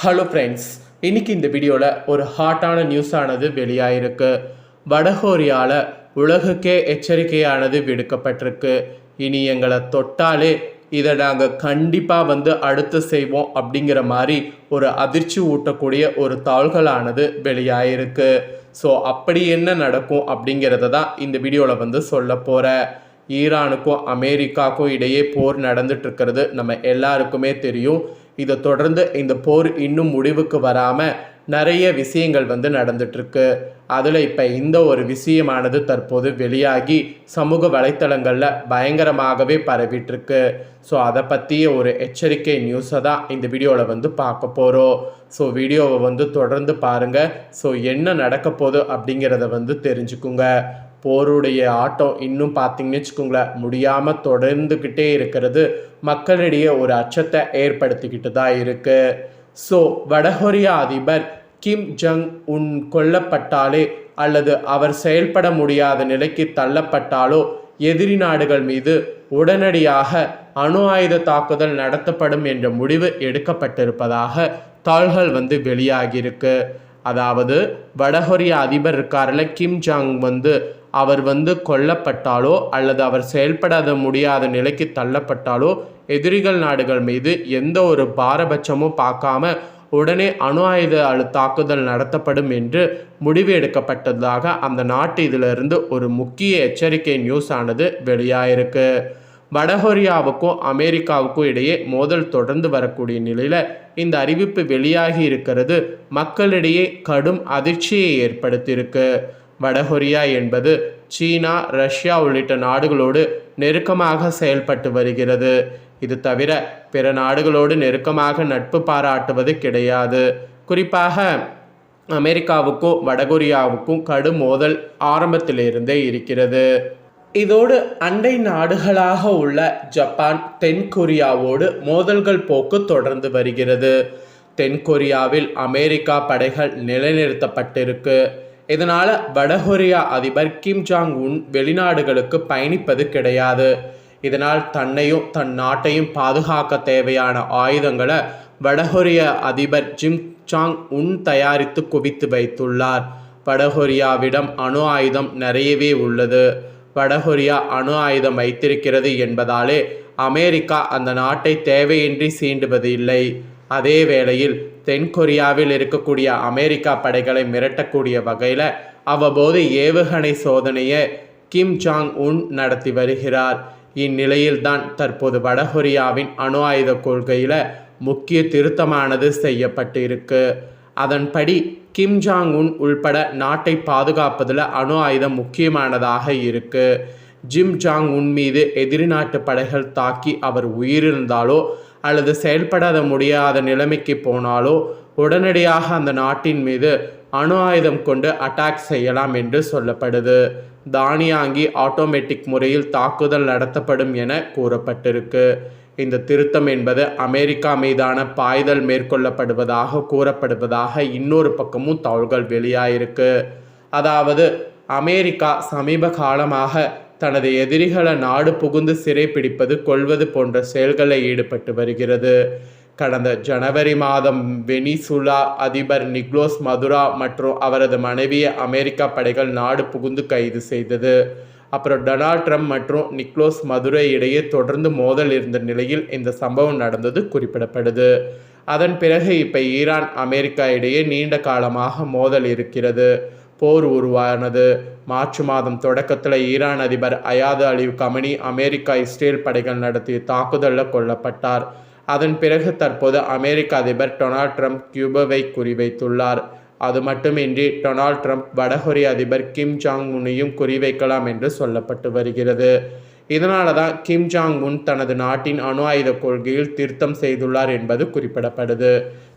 Hello friends, இன்னைக்கு இந்த வீடியோவில் ஒரு ஹாட்டான நியூஸானது வெளியாயிருக்கு. வடகொரியாவில் உலகுக்கே எச்சரிக்கையானது விடுக்கப்பட்டிருக்கு. இனி எங்களை தொட்டாலே இதை நாங்கள் கண்டிப்பாக அடுத்து செய்வோம் அப்படிங்கிற மாதிரி ஒரு அதிர்ச்சி ஊட்டக்கூடிய ஒரு தாள்களானது வெளியாயிருக்கு. ஸோ அப்படி என்ன நடக்கும் அப்படிங்கிறத தான் இந்த வீடியோவில் சொல்ல போகிறேன். ஈரானுக்கும் அமெரிக்காவுக்கும் இடையே போர் நடந்துட்டு இருக்கிறது நம்ம எல்லாருக்குமே தெரியும். இதை தொடர்ந்து இந்த போர் இன்னும் முடிவுக்கு வராமல் நிறைய விஷயங்கள் நடந்துட்டுருக்கு. அதில் இப்போ இந்த ஒரு விஷயமானது தற்போது வெளியாகி சமூக வலைத்தளங்களில் பயங்கரமாகவே பரவிட்டுருக்கு. ஸோ அதை பற்றிய ஒரு எச்சரிக்கை நியூஸை தான் இந்த வீடியோவில் பார்க்க போகிறோம். ஸோ வீடியோவை தொடர்ந்து பாருங்கள். ஸோ என்ன நடக்க போகுது அப்படிங்கிறத தெரிஞ்சுக்குங்க. போருடைய ஆட்டம் இன்னும் பார்த்தீங்கன்னு வச்சுக்கோங்களேன், முடியாமல் தொடர்ந்துக்கிட்டே இருக்கிறது மக்களிடையே ஒரு அச்சத்தை ஏற்படுத்திக்கிட்டு தான் இருக்குது. ஸோ வடகொரியா அதிபர் கிம் ஜங் உன் கொல்லப்பட்டாலே அல்லது அவர் செயல்பட முடியாத நிலைக்கு தள்ளப்பட்டாலோ எதிரி நாடுகள் மீது உடனடியாக அணு ஆயுத தாக்குதல் நடத்தப்படும் என்ற முடிவு எடுக்கப்பட்டிருப்பதாக தாள்கள் வெளியாகியிருக்கு. அதாவது வடகொரியா அதிபர் இருக்கார்ல கிம் ஜாங் அவர் கொல்லப்பட்டாலோ அல்லது அவர் செயல்படாத முடியாத நிலைக்கு தள்ளப்பட்டாலோ எதிரிகள் நாடுகள் மீது எந்த ஒரு பாரபட்சமும் பார்க்காம உடனே அணு ஆயுத தாக்குதல் நடத்தப்படும் என்று முடிவு எடுக்கப்பட்டதாக அந்த நாட்டு இதிலிருந்து ஒரு முக்கிய எச்சரிக்கை நியூஸ் ஆனது வெளியாயிருக்கு. வடகொரியாவுக்கும் அமெரிக்காவுக்கும் இடையே மோதல் தொடர்ந்து வரக்கூடிய நிலையில் இந்த அறிவிப்பு வெளியாகி இருக்கிறது மக்களிடையே கடும் அதிர்ச்சியை ஏற்படுத்தியிருக்கு. வடகொரியா என்பது சீனா, ரஷ்யா உள்ளிட்ட நாடுகளோடு நெருக்கமாக செயல்பட்டு வருகிறது. இது தவிர பிற நாடுகளோடு நெருக்கமாக நட்பு பாராட்டுவது கிடையாது. குறிப்பாக அமெரிக்காவுக்கும் வடகொரியாவுக்கும் கடும் மோதல் ஆரம்பத்திலிருந்தே இருக்கிறது. இதோடு அண்டை நாடுகளாக உள்ள ஜப்பான், தென்கொரியாவோடு மோதல்கள் போக்கு தொடர்ந்து வருகிறது. தென்கொரியாவில் அமெரிக்கா படைகள் நிலைநிறுத்தப்பட்டிருக்கு. இதனால் வடகொரியா அதிபர் கிம் ஜாங் உன் வெளிநாடுகளுக்கு பயணிப்பது கிடையாது. இதனால் தன்னையும் தன் நாட்டையும் பாதுகாக்க தேவையான ஆயுதங்களை வடகொரிய அதிபர் கிம் ஜாங் உன் தயாரித்து குவித்து வைத்துள்ளார். வடகொரியாவிடம் அணு ஆயுதம் நிறையவே உள்ளது. வடகொரியா அணு ஆயுதம் வைத்திருக்கிறது என்பதாலே அமெரிக்கா அந்த நாட்டை தேவையின்றி சீண்டுவது இல்லை. அதே வேளையில் தென்கொரியாவில் இருக்கக்கூடிய அமெரிக்கா படைகளை மிரட்டக்கூடிய வகையில் அவ்வப்போது ஏவுகணை சோதனையை கிம் ஜாங் உன் நடத்தி வருகிறார். இந்நிலையில்தான் தற்போது வடகொரியாவின் அணு ஆயுத கொள்கையில் முக்கிய திருத்தமானது செய்யப்பட்டு இருக்கு. அதன்படி கிம் ஜாங் உன் உள்பட நாட்டை பாதுகாப்பதில் அணு ஆயுதம் முக்கியமானதாக இருக்கு. கிம் ஜாங் உன் மீது எதிரி நாட்டு படைகள் தாக்கி அவர் உயிரிழந்தாலோ அல்லது செயல்படாத முடியாத நிலைமைக்கு போனாலோ உடனடியாக அந்த நாட்டின் மீது அணு ஆயுதம் கொண்டு அட்டாக் செய்யலாம் என்று சொல்லப்படுது. தானியாங்கி ஆட்டோமேட்டிக் முறையில் தாக்குதல் நடத்தப்படும் என கூறப்பட்டிருக்கு. இந்த திருத்தம் என்பது அமெரிக்கா மீதான பாய்தல் மேற்கொள்ளப்படுவதாக கூறப்படுவதாக இன்னொரு பக்கமும் தகவல்கள் வெளியாயிருக்கு. அதாவது அமெரிக்கா சமீப காலமாக தனது எதிரிகளை நாடு புகுந்து சிறைப்பிடிப்பது, கொல்வது போன்ற செயல்களில் ஈடுபட்டு வருகிறது. கடந்த ஜனவரி மாதம் வெனிசுலா அதிபர் நிக்கோலஸ் மதுரோ மற்றும் அவரது மனைவியை அமெரிக்கா படைகள் நாடு புகுந்து கைது செய்தது. அப்புறம் டொனால்ட் ட்ரம்ப் மற்றும் நிக்கோலஸ் மதுரோ இடையே தொடர்ந்து மோதல் இருந்த நிலையில் இந்த சம்பவம் நடந்தது குறிப்பிடப்படுது. அதன் பிறகு இப்போ ஈரான், அமெரிக்கா இடையே நீண்ட காலமாக மோதல் இருக்கிறது. போர் உருவானது. மார்ச் மாதம் தொடக்கத்தில் ஈரான் அதிபர் அயாத் அலி கமனி அமெரிக்கா, இஸ்ரேல் படைகள் நடத்திய தாக்குதலில் கொல்லப்பட்டார். அதன் பிறகு தற்போது அமெரிக்க அதிபர் டொனால்ட் ட்ரம்ப் கியூபாவை குறிவைத்துள்ளார். அது மட்டுமின்றி டொனால்ட் ட்ரம்ப் வடகொரிய அதிபர் கிம் ஜாங் உன்னையும் குறிவைக்கலாம் என்று சொல்லப்பட்டு வருகிறது. இதனால தான் கிம் ஜாங் உன் தனது நாட்டின் அணு ஆயுத கொள்கையில் திருத்தம் செய்துள்ளார் என்பது குறிப்பிடப்படுது.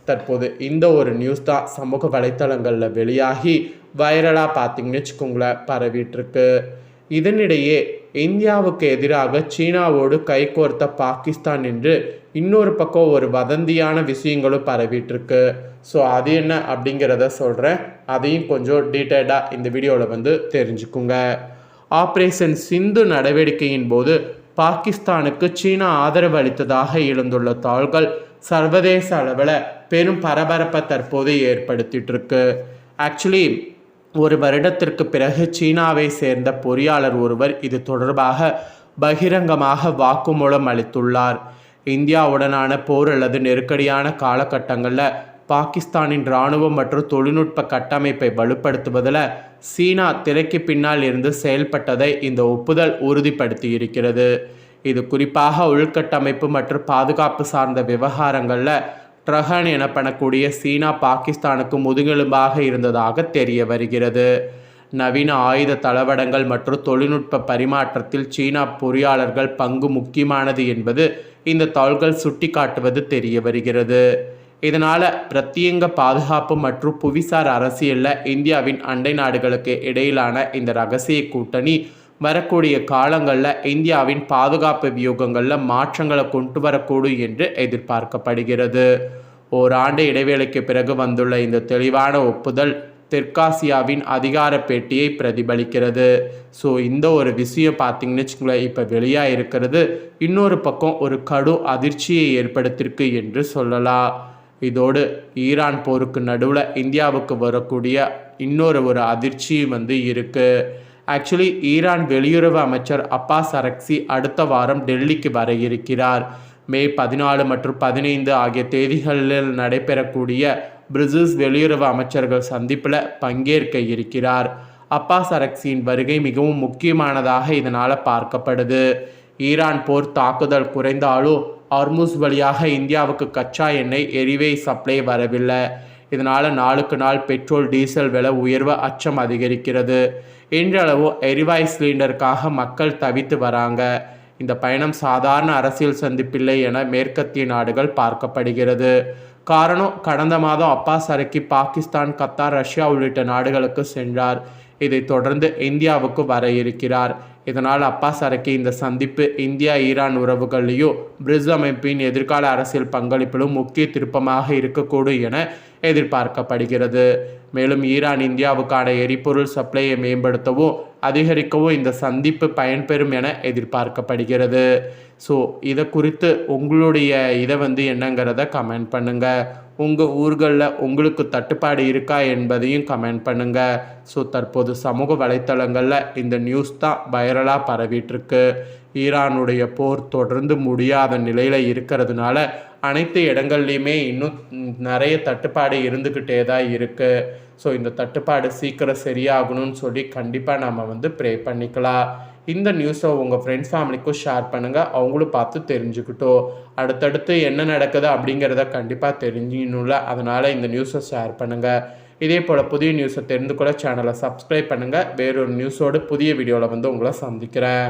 தற்போது இந்த ஒரு நியூஸ் தான் சமூக வலைத்தளங்களில் வெளியாகி வைரலாக பார்த்தீங்கன்னு வச்சுக்கோங்களேன் பரவிட்டுருக்கு. இதனிடையே இந்தியாவுக்கு எதிராக சீனாவோடு கைகோர்த்த பாகிஸ்தான் என்று இன்னொரு பக்கம் ஒரு வதந்தியான விஷயங்களும் பரவிட்டுருக்கு. ஸோ அது என்ன அப்படிங்கிறத சொல்கிறேன். அதையும் கொஞ்சம் டீட்டெயிலாக இந்த வீடியோவில் தெரிஞ்சுக்குங்க. ஆப்ரேஷன் சிந்து நடவடிக்கையின் போது பாகிஸ்தானுக்கு சீனா ஆதரவு அளித்ததாக எழுந்துள்ள தாள்கள் சர்வதேச அளவில் பெரும் பரபரப்பை தற்போது ஏற்படுத்திட்டு இருக்கு. ஆக்சுவலி ஒரு வருடத்திற்கு பிறகு சீனாவை சேர்ந்த பொறியாளர் ஒருவர் இது தொடர்பாக பகிரங்கமாக வாக்குமூலம் அளித்துள்ளார். இந்தியாவுடனான போர் அல்லது நெருக்கடியான காலகட்டங்களில் பாகிஸ்தானின் இராணுவம் மற்றும் தொழில்நுட்ப கட்டமைப்பை வலுப்படுத்துவதில் சீனா திரைக்கு பின்னால் இருந்து செயல்பட்டதை இந்த ஒப்புதல் உறுதிப்படுத்தி இருக்கிறது. இது குறிப்பாக உள்கட்டமைப்பு மற்றும் பாதுகாப்பு சார்ந்த விவகாரங்களில் ட்ரஹன் எனப்படக்கூடிய சீனா பாகிஸ்தானுக்கு முதுகெலும்பாக இருந்ததாக தெரிய வருகிறது. நவீன ஆயுத தளவாடங்கள் மற்றும் தொழில்நுட்ப பரிமாற்றத்தில் சீனா பொறியாளர்கள் பங்கு முக்கியமானது என்பது இந்த தாள்கள் சுட்டி காட்டுவது தெரிய வருகிறது. இதனால் பிரத்யேக பாதுகாப்பு மற்றும் புவிசார் அரசியலில் இந்தியாவின் அண்டை நாடுகளுக்கு இடையிலான இந்த இரகசிய கூட்டணி வரக்கூடிய காலங்களில் இந்தியாவின் பாதுகாப்பு வியூகங்களில் மாற்றங்களை கொண்டு வரக்கூடும் என்று எதிர்பார்க்கப்படுகிறது. ஓராண்டு இடைவேளைக்கு பிறகு வந்துள்ள இந்த தெளிவான ஒப்புதல் தெற்காசியாவின் அதிகார பேட்டியை பிரதிபலிக்கிறது. ஸோ இந்த ஒரு விஷயம் பார்த்தீங்கன்னு வச்சுக்கோங்களேன், இப்போ வெளியாக இருக்கிறது இன்னொரு பக்கம் ஒரு கடும் அதிர்ச்சியை ஏற்படுத்தியிருக்கு என்று சொல்லலாம். இதோடு ஈரான் போருக்கு நடுவில் இந்தியாவுக்கு வரக்கூடிய இன்னொரு அதிர்ச்சி இருக்குது. ஆக்சுவலி ஈரான் வெளியுறவு அமைச்சர் அப்பாஸ் அரக்சி அடுத்த வாரம் டெல்லிக்கு வர இருக்கிறார். மே 14 மற்றும் 15 ஆகிய தேதிகளில் நடைபெறக்கூடிய பிரிட்டிஷ் வெளியுறவு அமைச்சர்கள் சந்திப்பில் பங்கேற்க இருக்கிறார். அப்பாஸ் அரக்சியின் வருகை மிகவும் முக்கியமானதாக இதனால் பார்க்கப்படுது. ஈரான் போர் தாக்குதல் குறைந்தாலும் ஹார்முஸ் வழியாக இந்தியாவுக்கு கச்சா எண்ணெய் எரிவாயு சப்ளை வரவில்லை. இதனால் நாளுக்கு நாள் பெட்ரோல் டீசல் விலை உயர்வு அச்சம் அதிகரிக்கிறது. இன்றளவு எரிவாயு சிலிண்டருக்காக மக்கள் தவித்து வராங்க. இந்த பயணம் சாதாரண அரசியல் சந்திப்பில்லை என மேற்கத்திய நாடுகள் பார்க்கப்படுகிறது. காரணம், கடந்த மாதம் Abbas Araghchi Pakistan, Qatar, Russia உள்ளிட்ட நாடுகளுக்கு சென்றார். இதைத் தொடர்ந்து இந்தியாவுக்கு வர இருக்கிறார். இதனால் அப்பாஸ் அரக்சி இந்த சந்திப்பு இந்தியா ஈரான் உறவுகளிலேயும் பிரிக்ஸ் அமைப்பின் எதிர்கால அரசியல் பங்களிப்பிலும் முக்கிய திருப்பமாக இருக்கக்கூடும் என எதிர்பார்க்கப்படுகிறது. மேலும் ஈரான் இந்தியாவுக்கான எரிபொருள் சப்ளையை மேம்படுத்தவும் அதிகரிக்கவும் இந்த சந்திப்பு பயன்பெறும் என எதிர்பார்க்கப்படுகிறது. ஸோ இதை குறித்து உங்களுடைய என்னங்கிறத கமெண்ட் பண்ணுங்கள். உங்கள் ஊர்களில் உங்களுக்கு தட்டுப்பாடு இருக்கா என்பதையும் கமெண்ட் பண்ணுங்கள். ஸோ தற்போது சமூக வலைத்தளங்களில் இந்த நியூஸ் தான் வைரலாக பரவிட்டுருக்கு. ஈரானுடைய போர் தொடர்ந்து முடியாத நிலையில் இருக்கிறதுனால அனைத்து இடங்கள்லையுமே இன்னும் நிறைய தட்டுப்பாடு இருந்துக்கிட்டே தான் இருக்குது. ஸோ இந்த தட்டுப்பாடு சீக்கிரம் சரியாகணும்னு சொல்லி கண்டிப்பாக நம்ம ப்ரே பண்ணிக்கலாம். இந்த நியூஸை உங்கள் ஃப்ரெண்ட்ஸ் ஃபேமிலிக்கும் ஷேர் பண்ணுங்கள். அவங்களும் பார்த்து தெரிஞ்சுக்கிட்டோம். அடுத்தடுத்து என்ன நடக்குது அப்படிங்கிறத கண்டிப்பாக தெரிஞ்சுக்கணும்ல, அதனால் இந்த நியூஸை ஷேர் பண்ணுங்கள். இதே போல் புதிய நியூஸை தெரிந்து கொள்ள சேனலை சப்ஸ்கிரைப் பண்ணுங்கள். வேறொரு நியூஸோடு புதிய வீடியோவில் உங்களை சந்திக்கிறேன்.